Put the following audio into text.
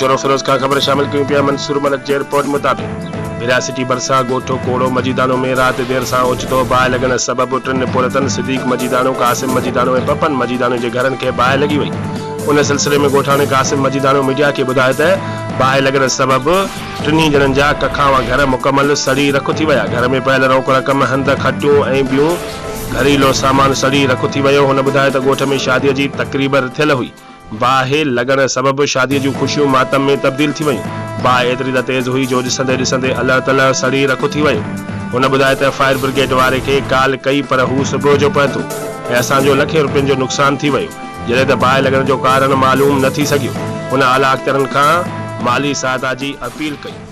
Sorrow Firoz खां ख़बर शामिल कयूं पिया। मंसूर मलिक जे रिपोर्ट मुताबिक़ विरासिटी भरसा गोठो कोड़ो मजीदानो में रात देर सां ओचितो बाहि लॻण सबबि टिनि पुरतन सिद्दीक मजीदानो, कासिम मजीदानो ऐं पपन मजीदानो जे घरनि खे बाहि लॻी वई। उन सिलसिले में ॻोठाणे कासिम मजीदानो मीडिया खे ॿुधायो त बाहि लॻण सबबि टिनी ॼणनि जा कखावा घर मुकमल सड़ी रखु थी विया। घर में पयल रोक रक़म, हंध, खटियूं ऐं ॿियूं घरेलू सामान सड़ी रखु थी वियो। हुन ॿुधायो त ॻोठ में शादीअ जी तक़रीब थियल हुई। बाहि लॻण सबबि शादीअ जूं ख़ुशियूं मातम में तब्दील थी वयूं। बाहि एतिरी त तेज़ हुई जो ॾिसंदे ॾिसंदे अलह तलह सड़ी रखु थी वियो। हुन ॿुधायो त फायर ब्रिगेड वारे खे कॉल कई पर हू सुबुह जो पहुतो ऐं असांजो लखे रुपयनि जो नुक़सान थी वियो। जॾहिं त बाहि लॻण जो कारण मालूम न थी सघियो। हुन आला अख़्तरनि खां माली सहायता जी अपील कई।